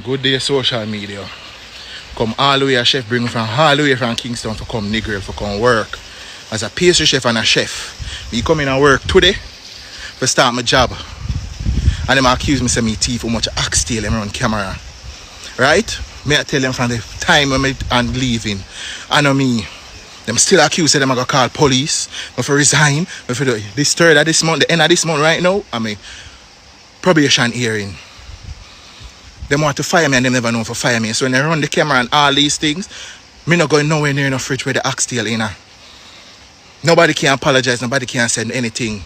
Good day, social media. Come all the way, a chef bring me from all the way from Kingston to come Negril to come work. As a pastry chef and a chef. Me come in and work today to start my job. And them accuse me say me thief how much axe steal them on camera. Right? Me I tell them from the time when I'm leaving. I know me. Them still accuse them I go call police. But for resign. But for this third of this month, the end of this month right now, I mean probation hearing. Them want to fire me and them never know for fire me. So when they run the camera and all these things, me not going nowhere near no fridge where the axe steal in. Nobody can apologize, nobody can send anything.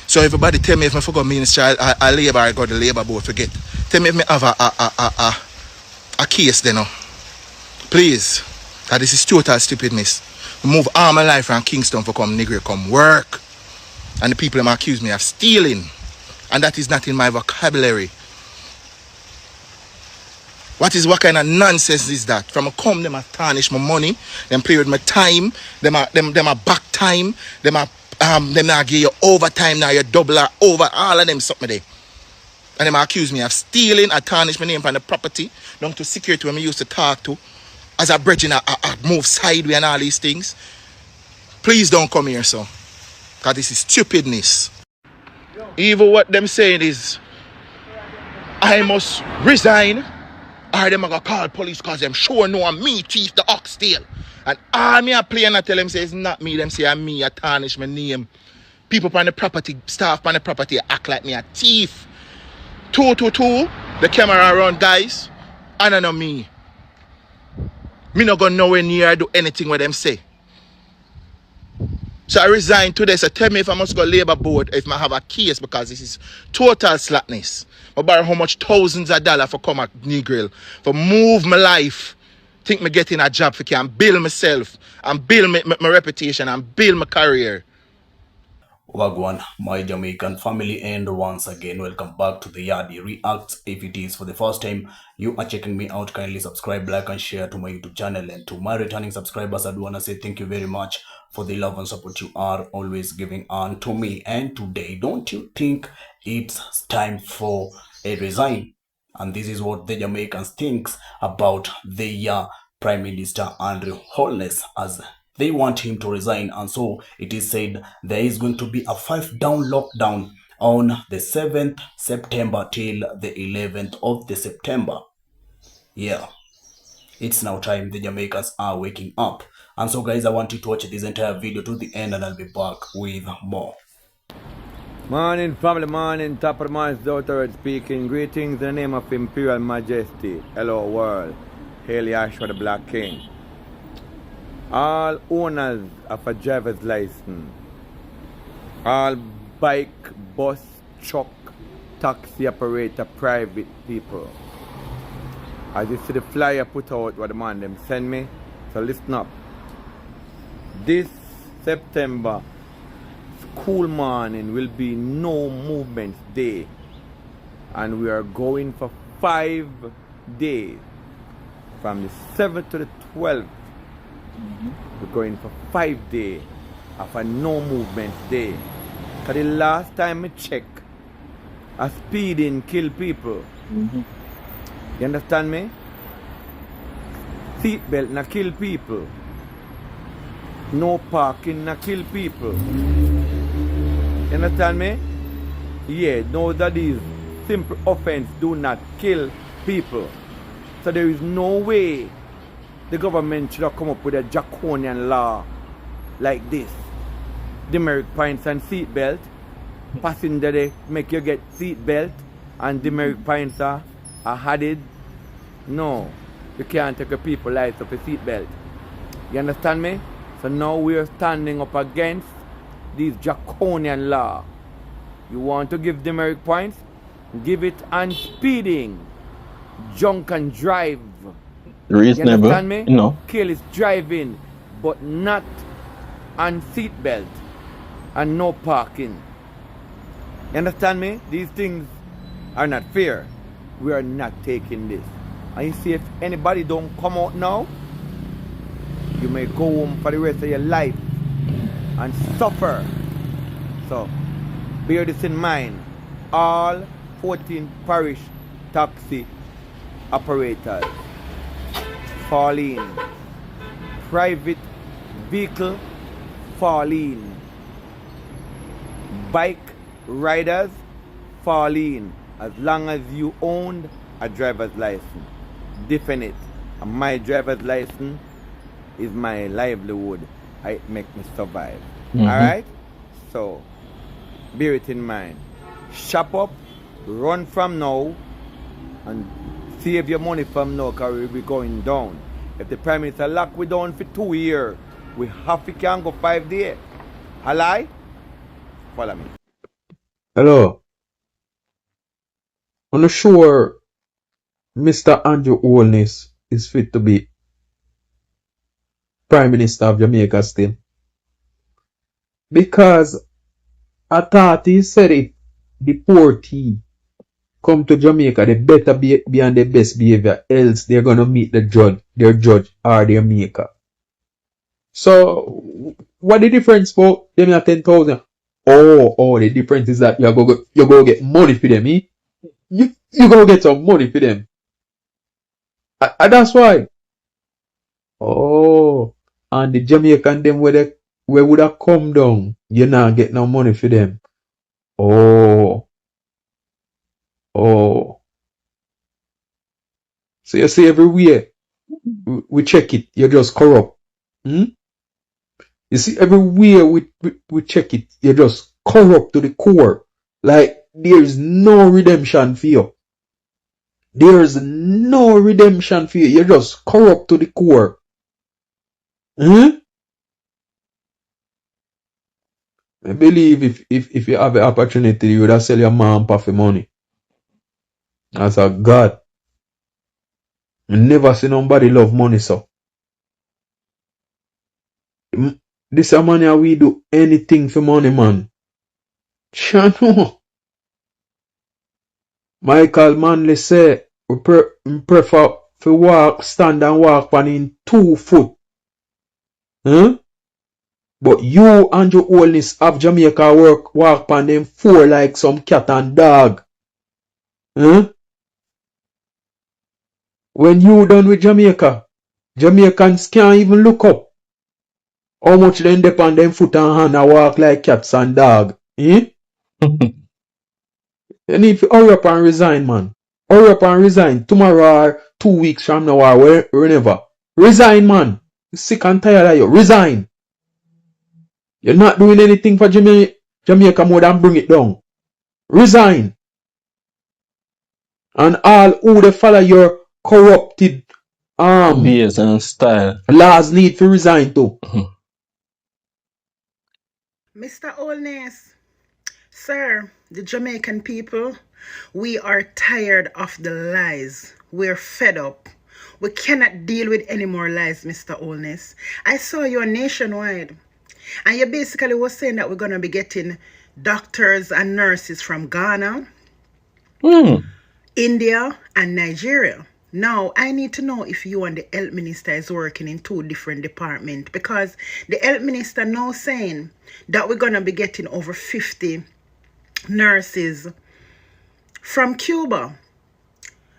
So everybody tell me if I forgot minister, I labor, I got the labor board forget. Tell me if I have a case then. Please. That this is total stupidness. Move all my life from Kingston for come Negro, come work. And the people them accuse me of stealing. And that is not in my vocabulary. What kind of nonsense is that? From a come, them a tarnish my money, them play with my time, them a back time, them now give you overtime, now you double or over, all of them something there. And them accuse me of stealing, I tarnish my name from the property, down to security when I used to talk to. As a bridging, I move sideways and all these things. Please don't come here, sir. Because this is stupidness. Even what them saying is, I must resign. Or them are going to call police because them sure know I'm me thief the oxtail. And all me a play and I tell them say it's not me. Them say I'm me, I tarnish my name. People on the property, staff on the property act like me a thief. 222, the camera around guys. And I know me. Me not going nowhere near do anything with them say. So I resign today. So tell me if I must go labor board if I have a case because this is total slackness. I borrow how much thousands of dollars for come at Negril, for move my life, think me getting a job for can build myself and build my reputation and build my career. Wagwan, my Jamaican family, and once again, welcome back to the Yadi Reacts. If it is for the first time you are checking me out, kindly subscribe, like, and share to my YouTube channel. And to my returning subscribers, I do want to say thank you very much for the love and support you are always giving on to me. And today, don't you think it's time for a resign? And this is what the Jamaicans thinks about the Prime Minister Andrew Holness, as they want him to resign. And so it is said there is going to be a 5-down lockdown on the 7th September till the 11th of the September. Yeah, it's now time the Jamaicans are waking up. And so guys, I want you to watch this entire video to the end and I'll be back with more. Morning family, morning, top of the morning, Daughter speaking. Greetings in the name of Imperial Majesty. Hello world. Hail Yahshua the Black King. All owners of a driver's license, all bike, bus, truck, taxi operator, private people. As you see the flyer put out what the man them send me, so listen up. This September, school morning will be no movement day. And we are going for 5 days. From the 7th to the 12th. We're going for 5 days of a no movement day. Because the last time I checked, a speeding kill people. You understand me? Seatbelt na kill people. No parking na kill people. You understand me? Yeah, no, that is simple offense do not kill people. So there is no way the government should have come up with a draconian law like this. Demerit points and seatbelt. Passenger they make you get seatbelt and demerit points are added. No, you can't take a people life of a seatbelt. You understand me? So now we are standing up against these draconian law. You want to give demerit points? Give it on speeding. Drunk and drive. Reasonable. You understand me? No. Careless driving, but not on seatbelt and no parking. You understand me? These things are not fair. We are not taking this. And you see, if anybody don't come out now, you may go home for the rest of your life and suffer. So, bear this in mind. All 14 parish taxi operators falling, private vehicle falling, bike riders falling, as long as you owned a driver's license. Definite. And my driver's license is my livelihood. It makes me survive. Alright? So, bear it in mind. Shop up, run from now, and save your money from now because we'll be going down. If the Prime Minister lock we down for 2 years, we have to can go 5 days. A lie? Follow me. Hello. I'm not sure Mr. Andrew Holness is fit to be Prime Minister of Jamaica still. Because I thought he said it, deportee come to Jamaica, they better be on their best behavior, else they're gonna meet their judge or their maker. So what the difference for them at 10,000? Oh, the difference is that you're gonna get money for them, eh? You gonna get some money for them. And that's why. Oh, and the Jamaican them where would have come down, you not get no money for them. Oh. So you see everywhere we check it, you're just corrupt. You see everywhere we check it, you're just corrupt to the core. Like there's no redemption for you. There's no redemption for you. You're just corrupt to the core. I believe if you have the opportunity, you would have sell your mom for money. As a God. I never see nobody love money, so. This a money we do anything for money, man. Chano. Michael Manley say we prefer to walk, stand and walk on in 2 foot. But you and your Holness of Jamaica walk on them 4 like some cat and dog. When you done with Jamaica, Jamaicans can't even look up. How much they depend them foot and hand and walk like cats and dog. You need to hurry up and resign, man. Hurry up and resign. Tomorrow or 2 weeks from now or whenever. Resign, man. You're sick and tired of you. Resign. You're not doing anything for Jamaica more than bring it down. Resign. And all who they follow your corrupted Beers and style. laws need to resign too. Mr. Holness, sir, the Jamaican people, we are tired of the lies. We're fed up. We cannot deal with any more lies, Mr. Holness. I saw you on Nationwide, and you basically was saying that we're going to be getting doctors and nurses from Ghana, India, and Nigeria. Now, I need to know if you and the health minister is working in 2 different departments, because the health minister now saying that we're going to be getting over 50 nurses from Cuba.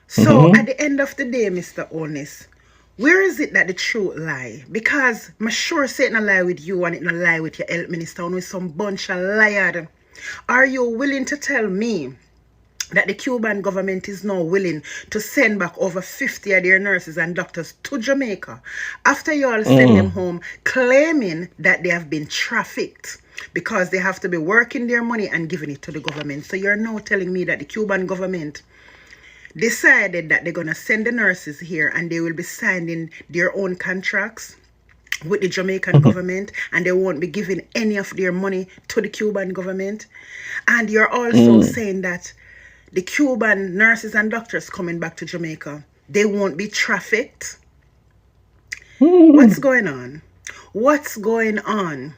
So, at the end of the day, Mr. Holness, where is it that the truth lie? Because I'm sure say it no lie with you and it no lie with your health minister and with some bunch of liars. Are you willing to tell me that the Cuban government is now willing to send back over 50 of their nurses and doctors to Jamaica after you all send them home, claiming that they have been trafficked because they have to be working their money and giving it to the government? So you're now telling me that the Cuban government decided that they're going to send the nurses here and they will be signing their own contracts with the Jamaican government, and they won't be giving any of their money to the Cuban government. And you're also saying that the Cuban nurses and doctors coming back to Jamaica, they won't be trafficked. What's going on? What's going on?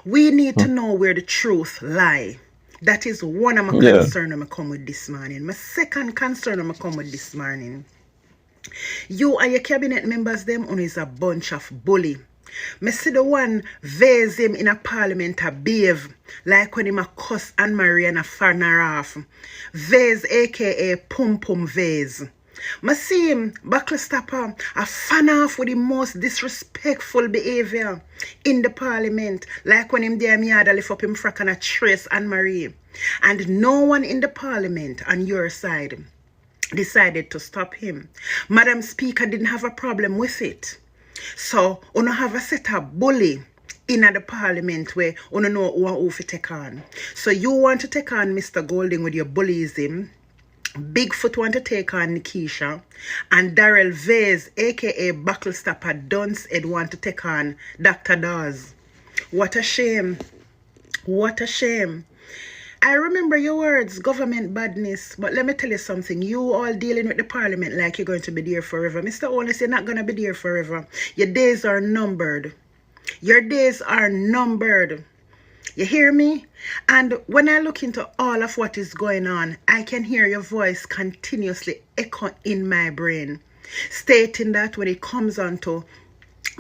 We need to know where the truth lie. That is one of my concern I'm come with this morning. My second concern I'm come with this morning. You and your cabinet members, them on is a bunch of bully. Me see the one vase him in a parliament a behave like when him a cuss Anne Marie and a farner off. Vase aka Pum Pum Vase. I see him, buckle stopper, a fan off with the most disrespectful behavior in the parliament. Like when him there, me had to lift up him frack and a trace Anne Marie. And no one in the parliament on your side decided to stop him. Madam Speaker didn't have a problem with it. So, you don't have a set of bully in the parliament where you don't know who to take on. So you want to take on Mr. Golding with your bullyism. Bigfoot want to take on Nikisha, and Darrell Vase, aka Bucklestopper Duncehead, want to take on Dr. Dawes. What a shame. What a shame. I remember your words, government badness, but let me tell you something. You all dealing with the parliament like you're going to be there forever. Mr. Holness, you're not going to be there forever. Your days are numbered. Your days are numbered. You hear me? And when I look into all of what is going on, I can hear your voice continuously echo in my brain, stating that when it comes on to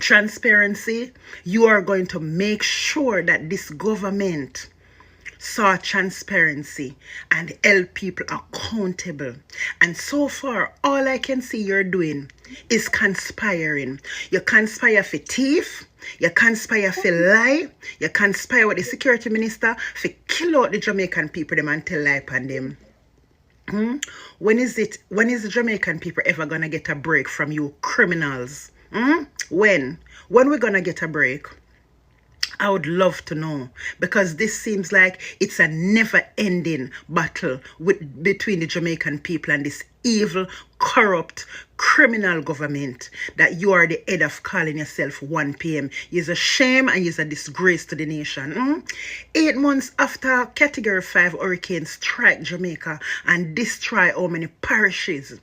transparency, you are going to make sure that this government saw transparency and held people accountable. And so far, all I can see you're doing is conspiring. You conspire for thief, you conspire for lie, you conspire with the security minister for kill out the Jamaican people them and tell lie upon them. When is the Jamaican people ever gonna get a break from you criminals? When we gonna get a break? I would love to know, because this seems like it's a never-ending battle between the Jamaican people and this evil, corrupt, criminal government that you are the head of, calling yourself 1 PM. It's a shame and it's a disgrace to the nation. 8 months after Category 5 hurricane strike Jamaica and destroy how many parishes,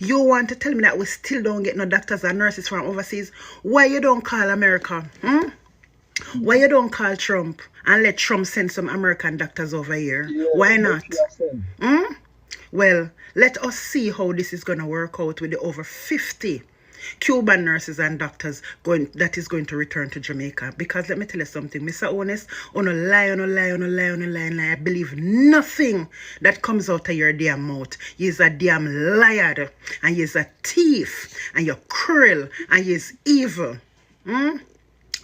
you want to tell me that we still don't get no doctors and nurses from overseas? Why you don't call America? Why you don't call Trump and let Trump send some American doctors over here? Yeah, why not? Well, let us see how this is going to work out with the over 50 Cuban nurses and doctors that is going to return to Jamaica. Because let me tell you something, Mr. Honest, on a lie. I believe nothing that comes out of your damn mouth. You're a damn liar, and you're a thief, and you're cruel, and you're evil.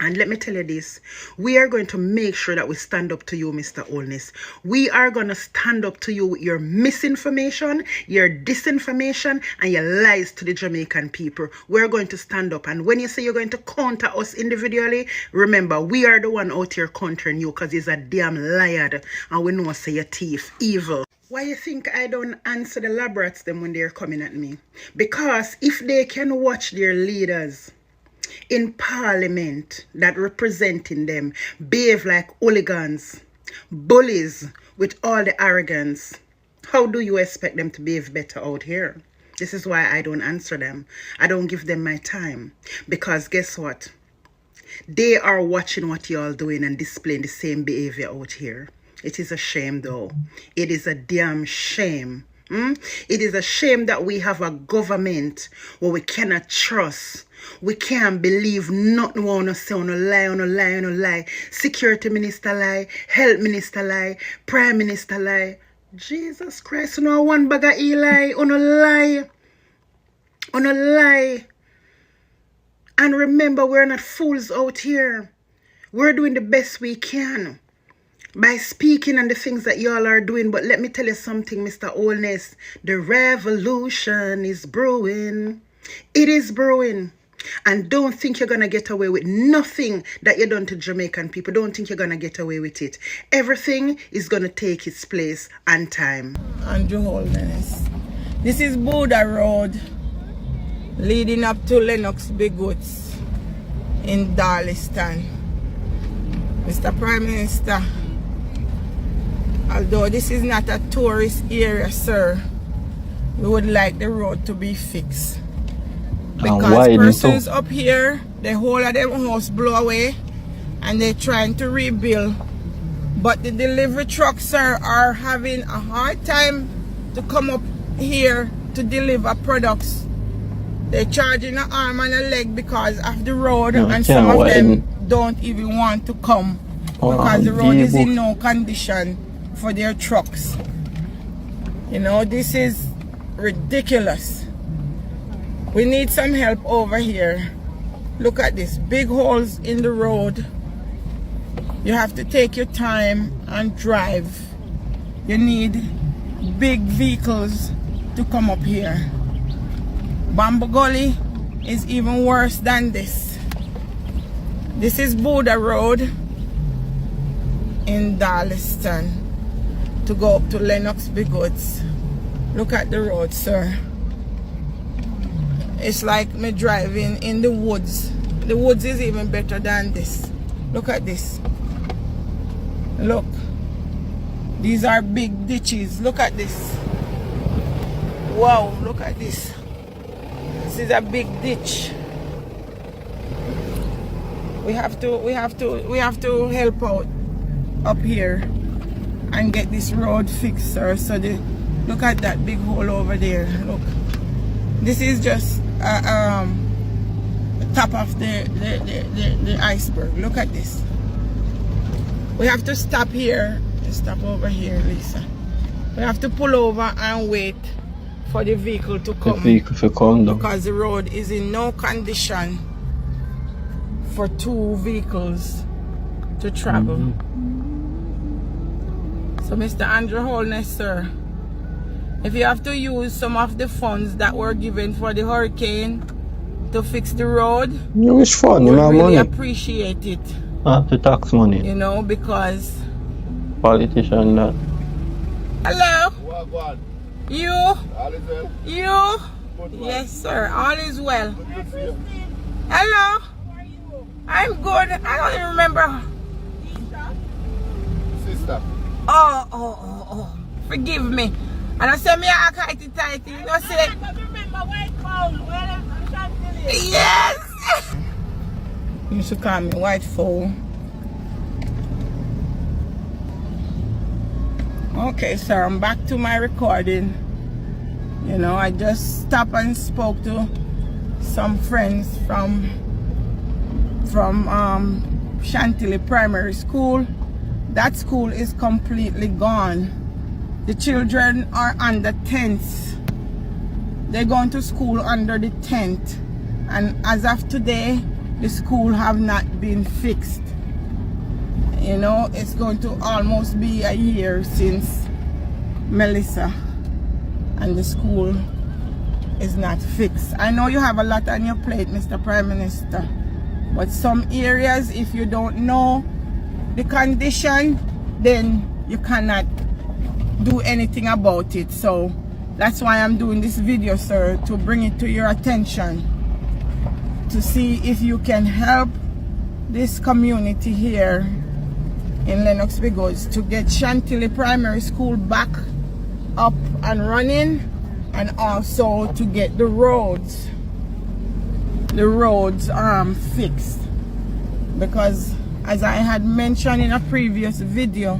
And let me tell you this, we are going to make sure that we stand up to you, Mr. Holness. We are going to stand up to you with your misinformation, your disinformation, and your lies to the Jamaican people. We're going to stand up. And when you say you're going to counter us individually, remember, we are the one out here countering you, because he's a damn liar. And we know say you're thief, evil. Why you think I don't answer the lab rats them when they're coming at me? Because if they can watch their leaders in parliament that representing them behave like hooligans, bullies with all the arrogance, how do you expect them to behave better out here? This is why I don't answer them. I don't give them my time. Because guess what? They are watching what y'all doing and displaying the same behavior out here. It is a shame though. It is a damn shame. It is a shame that we have a government where we cannot trust. We can't believe nothing we want to say on a lie. Security minister lie, health minister lie, prime minister lie. Jesus Christ, no one bag of lie, on a lie. And remember, we're not fools out here. We're doing the best we can by speaking on the things that y'all are doing. But let me tell you something, Mr. Holness. The revolution is brewing. It is brewing. And don't think you're going to get away with nothing that you done to Jamaican people. Don't think you're going to get away with it. Everything is going to take its place and time. Andrew Holness. This is Buddha Road, leading up to Lennox Bigwoods in Darliston. Mr. Prime Minister, although this is not a tourist area, sir, we would like the road to be fixed. Because persons up here, the whole of them house blow away and they're trying to rebuild. But the delivery trucks, sir, are having a hard time to come up here to deliver products. They're charging an arm and a leg because of the road, and some of them don't even want to come because the road is in no condition for their trucks. You know, this is ridiculous. We need some help over here. Look at this, big holes in the road. You have to take your time and drive. You need big vehicles to come up here. Bamboo Gully is even worse than this. This is Buddha Road in Darlington to go up to Lennox Bigwoods. Look at the road, sir. It's like me driving in the woods. The woods is even better than this. Look at this. Look. These are big ditches. Look at this. Wow, look at this. This is a big ditch. We have to help out up here and get this road fixed, sir. So look at that big hole over there. Look. This is just top of the iceberg. Look at this. We have to stop here. Stop over here, Lisa. We have to pull over and wait for the vehicle to come. Because the road is in no condition for two vehicles to travel. So Mr. Andrew Holness, sir, if you have to use some of the funds that were given for the hurricane to fix the road, which fund? we really appreciate it. The tax money. You know, because politician that. Hello. What? You? All is well? You? Good, Yes, sir. All is well. Good to see you. Hello. How are you? I'm good. I don't even remember. Sister. Oh. Forgive me. And I said me I can't tight. You know say. Yes. You used to call me white fowl. Okay, sir, I'm back to my recording. You know, I just stopped and spoke to some friends from Chantilly Primary School. That school is completely gone. The children are under tents. They're going to school under the tent. And as of today, the school have not been fixed. You know, it's going to almost be a year since Melissa, and the school is not fixed. I know you have a lot on your plate, Mr. Prime Minister, but some areas, if you don't know the condition, then you cannot do anything about it. So that's why I'm doing this video, sir, to bring it to your attention, to see if you can help this community here in Lennox Bigwoods to get Chantilly Primary School back up and running, and also to get the roads fixed, because as I had mentioned in a previous video,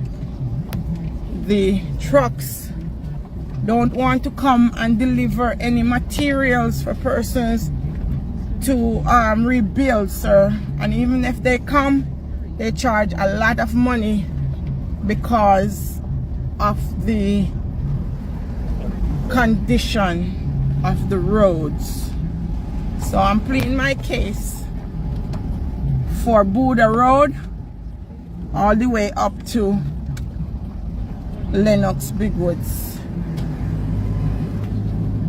the trucks don't want to come and deliver any materials for persons to rebuild, sir. And even if they come, they charge a lot of money because of the condition of the roads. So I'm pleading my case for Buddha Road all the way up to Lennox Bigwoods.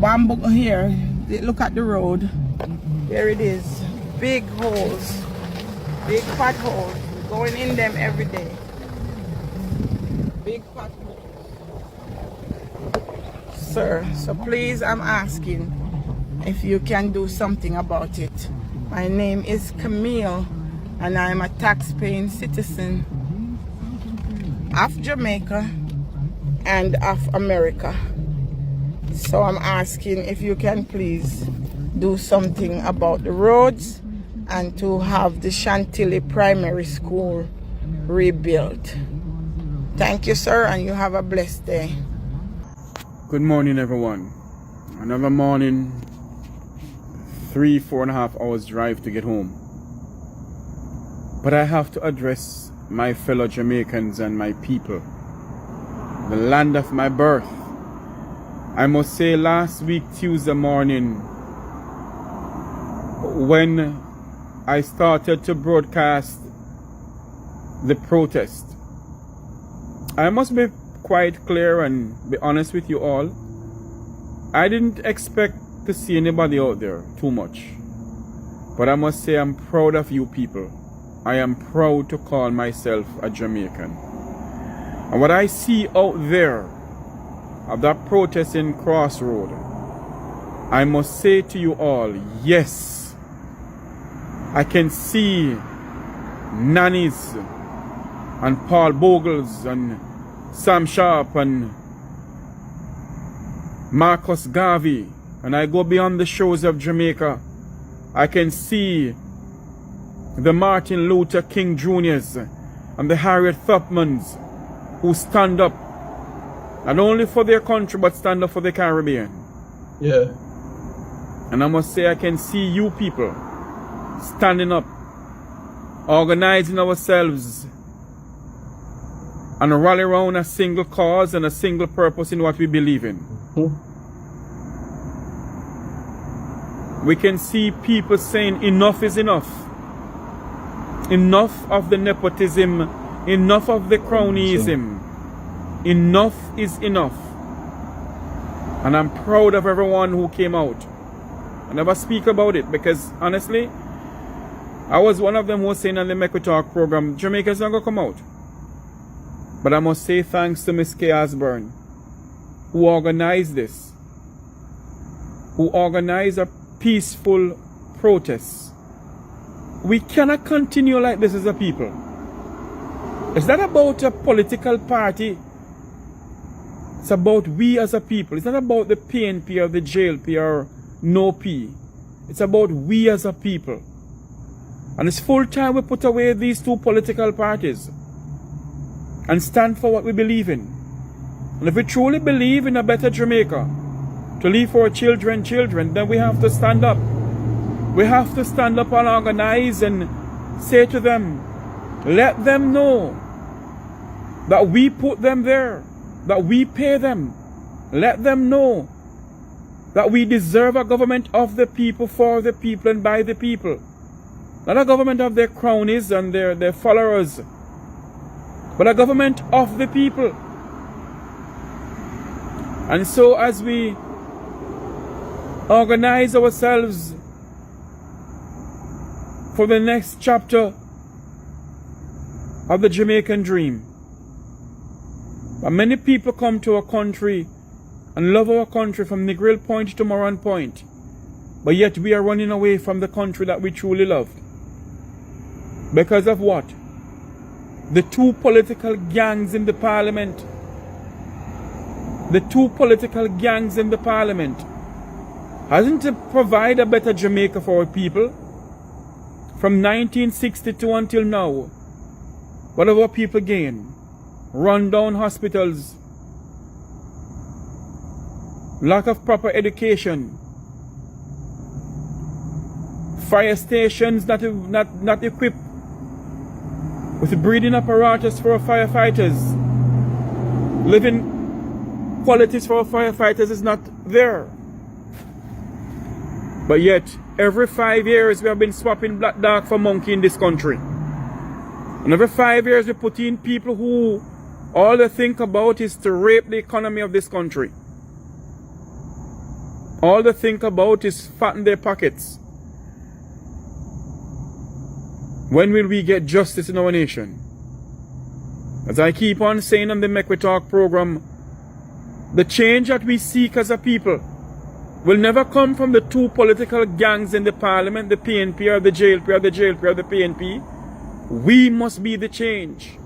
Bamboo here, look at the road. There it is. Big holes, big potholes. Going in them every day. Big potholes. Sir, so please, I'm asking if you can do something about it. My name is Camille, and I'm a tax-paying citizen of Jamaica and of America. So I'm asking if you can please do something about the roads and to have the Chantilly Primary School rebuilt. Thank you, sir, and you have a blessed day. Good morning, everyone. Another morning, 4.5 hours drive to get home. But I have to address my fellow Jamaicans and my people, the land of my birth. I must say, last week Tuesday morning, when I started to broadcast the protest. I must be quite clear and be honest with you all. I didn't expect to see anybody out there too much. But I must say I'm proud of you people. I am proud to call myself a Jamaican. And what I see out there of that protest in Crossroad, I must say to you all, yes, I can see Nannies and Paul Bogles and Sam Sharp and Marcus Garvey, and I go beyond the shores of Jamaica. I can see the Martin Luther King Jr.'s and the Harriet Tubmans who stand up not only for their country but stand up for the Caribbean. Yeah. And I must say I can see you people standing up, organizing ourselves and rally around a single cause and a single purpose in what we believe in. We can see people saying enough is enough. Enough of the nepotism, enough of the cronyism. Enough is enough. And I'm proud of everyone who came out. I never speak about it because honestly, I was one of them who was saying on the Make We Talk program, Jamaica's not going to come out. But I must say thanks to Miss Kay Osborne, who organized this, who organized a peaceful protest. We cannot continue like this as a people. It's not about a political party. It's about we as a people. It's not about the PNP or the JLP or no P. It's about we as a people. And it's full time we put away these two political parties and stand for what we believe in. And if we truly believe in a better Jamaica, to leave for our children, then we have to stand up. We have to stand up and organize and say to them, let them know that we put them there, that we pay them. Let them know that we deserve a government of the people, for the people, and by the people. Not a government of their cronies and their followers, but a government of the people. And so as we organize ourselves for the next chapter of the Jamaican dream, and many people come to our country and love our country from Negril Point to Moran Point, but yet we are running away from the country that we truly love. Because of what? The two political gangs in the parliament. The two political gangs in the parliament. Hasn't it provided a better Jamaica for our people? From 1962 until now, what have our people gained? Run down hospitals, lack of proper education, fire stations not equipped with breathing apparatus for our firefighters. Living qualities for our firefighters is not there. But yet, every 5 years we have been swapping black dog for monkey in this country. And every 5 years we put in people who all they think about is to rape the economy of this country. All they think about is fatten their pockets. When will we get justice in our nation? As I keep on saying on the Make We Talk program, the change that we seek as a people will never come from the two political gangs in the parliament, the PNP or the JLP or the JLP or the PNP. We must be the change.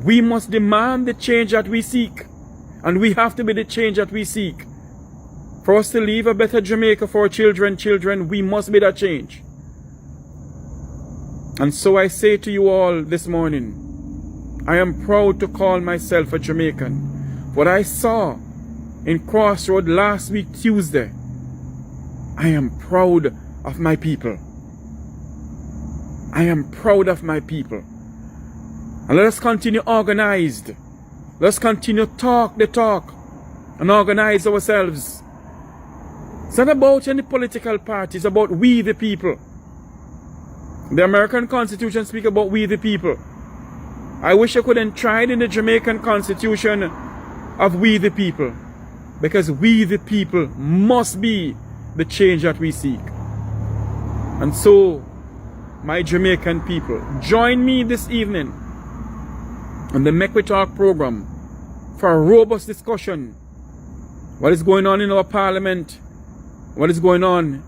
We must demand the change that we seek. And we have to be the change that we seek. For us to leave a better Jamaica for our children, we must be that change. And so I say to you all this morning, I am proud to call myself a Jamaican. What I saw in Crossroad last week, Tuesday, I am proud of my people. I am proud of my people. And let us continue organized. Let's continue talk the talk and organize ourselves It's not about any political party, it's about we the people. The American Constitution speaks about we the people. I wish I could enshrine in the Jamaican Constitution of we the people. Because we the people must be the change that we seek. And so, my Jamaican people, join me this evening on the Make We Talk program for a robust discussion. What is going on in our parliament? What is going on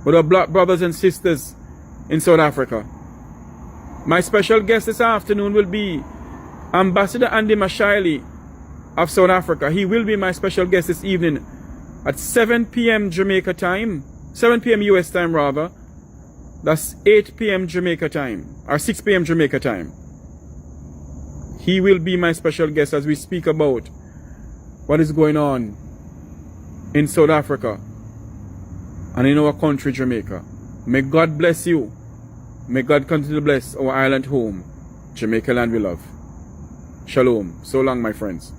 with our black brothers and sisters in South Africa? My special guest this afternoon will be Ambassador Andy Mashiley of South Africa. He will be my special guest this evening at 7 p.m. Jamaica time, 7 p.m. US time rather. That's 8 p.m. Jamaica time, or 6 p.m. Jamaica time. He will be my special guest as we speak about what is going on in South Africa and in our country, Jamaica. May God bless you. May God continue to bless our island home, Jamaica land we love. Shalom. So long, my friends.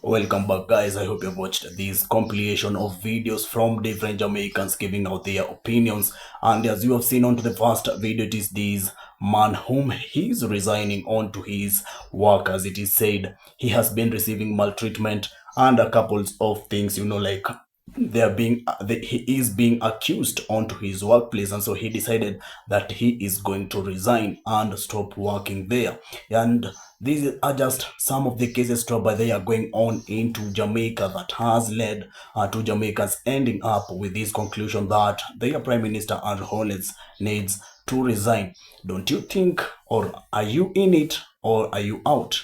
Welcome back, guys. I hope you've watched this compilation of videos from different Jamaicans giving out their opinions. And as you have seen onto the first video, it is this man whom he is resigning onto his work. As it is said, he has been receiving maltreatment and a couple of things, you know, like he is being accused onto his workplace, and so he decided that he is going to resign and stop working there. And these are just some of the cases that they are going on into Jamaica that has led to Jamaicans ending up with this conclusion that their Prime Minister Andrew Holness needs to resign. Don't you think, or are you in it, or are you out?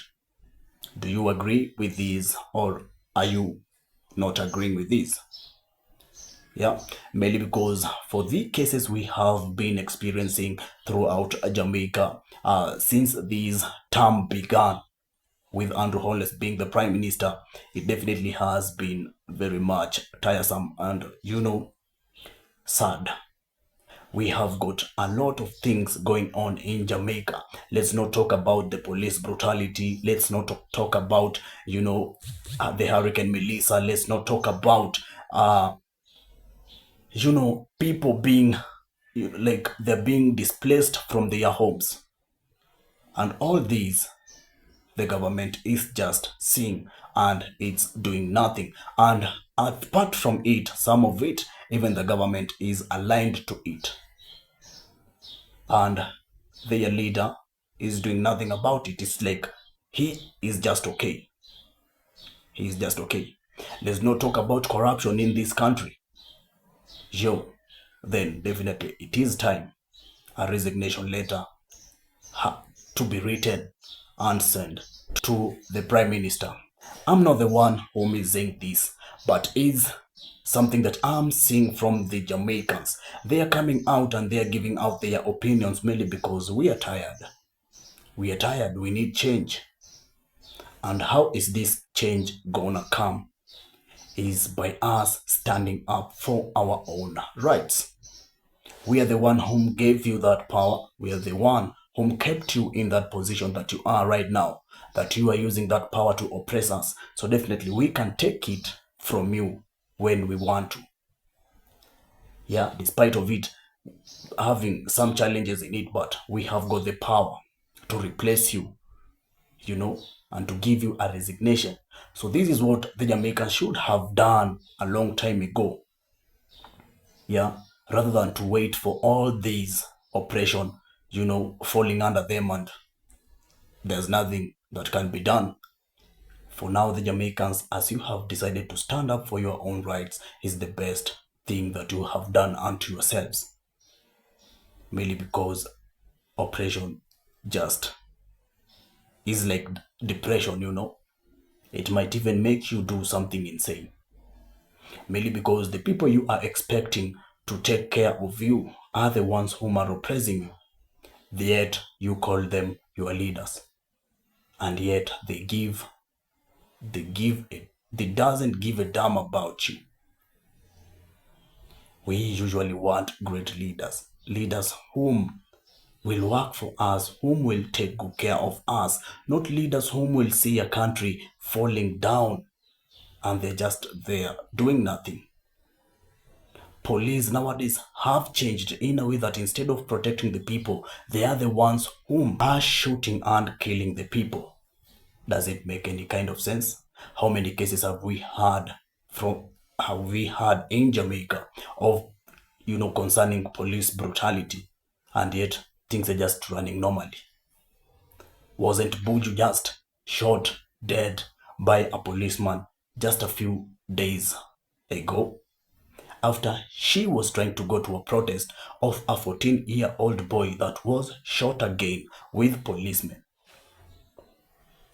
Do you agree with this, or are you not agreeing with this? Yeah, mainly because for the cases we have been experiencing throughout Jamaica since this term began with Andrew Holness being the Prime Minister, it definitely has been very much tiresome and, you know, sad. We have got a lot of things going on in Jamaica. Let's not talk about the police brutality. Let's not talk about, you know, the Hurricane Melissa. Let's not talk about you know, people being, like, they're being displaced from their homes. And all these, the government is just seeing and it's doing nothing. And apart from it, some of it, even the government is aligned to it. And their leader is doing nothing about it. It's like he is just okay. He is just okay. Let's not talk about corruption in this country. Then definitely it is time a resignation letter to be written and sent to the Prime Minister. I'm not the one who is saying this, but is something that I'm seeing from the Jamaicans. They are coming out and they are giving out their opinions mainly because we are tired. We are tired. We need change. And how is this change gonna come? Is by us standing up for our own rights. We are the one whom gave you that power. We are the one whom kept you in that position that you are right now, that you are using that power to oppress us. So definitely we can take it from you when we want to. Yeah, despite of it having some challenges in it, but we have got the power to replace you, you know, and to give you a resignation. So this is what the Jamaicans should have done a long time ago. Yeah, rather than to wait for all these oppression, you know, falling under them and there's nothing that can be done. For now, the Jamaicans, as you have decided to stand up for your own rights, is the best thing that you have done unto yourselves. Mainly because oppression just is like depression, you know. It might even make you do something insane. Mainly because the people you are expecting to take care of you are the ones whom are oppressing you. Yet you call them your leaders. And yet they doesn't give a damn about you. We usually want great leaders. Leaders whom will work for us, whom will take good care of us, not leaders whom will see a country falling down and they're just there doing nothing. police nowadays have changed in a way that instead of protecting the people, they are the ones whom are shooting and killing the people. Does it make any kind of sense? How many cases have we had in Jamaica of, concerning police brutality, and yet things are just running normally? Wasn't Buju just shot dead by a policeman just a few days ago, after she was trying to go to a protest of a 14-year-old boy that was shot again with policemen?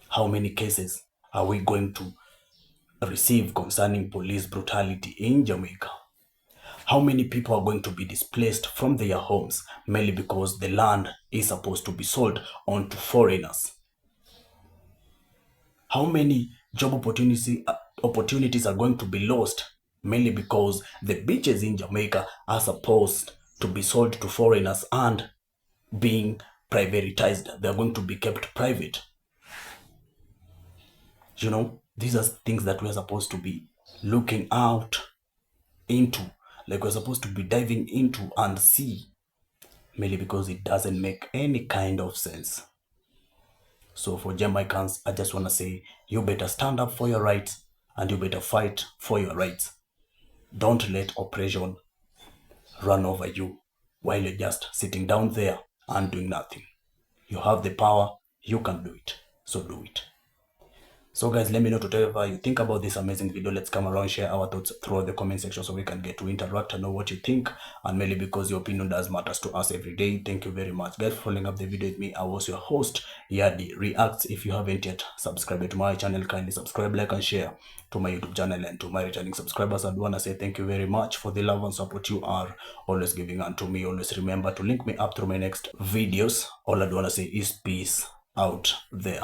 How many cases are we going to receive concerning police brutality in Jamaica? How many people are going to be displaced from their homes merely because the land is supposed to be sold on to foreigners? How many job opportunities are going to be lost mainly because the beaches in Jamaica are supposed to be sold to foreigners and being privatized? They're going to be kept private. These are things that we're supposed to be looking out into, like we're supposed to be diving into and see, merely because it doesn't make any kind of sense. So for Jamaicans, I just want to say, you better stand up for your rights and you better fight for your rights. Don't let oppression run over you while you're just sitting down there and doing nothing. You have the power, you can do it, so do it. So guys, let me know whatever you think about this amazing video. Let's come around, share our thoughts through the comment section so we can get to interact and know what you think, and mainly because your opinion does matter to us every day. Thank you very much guys for following up the video with me. I was your host, Yadi Reacts. If you haven't yet subscribed to my channel, kindly subscribe, like and share to my YouTube channel. And to my returning subscribers, I want to say thank you very much for the love and support you are always giving unto me. Always remember to link me up through my next videos. All I want to say is peace out there.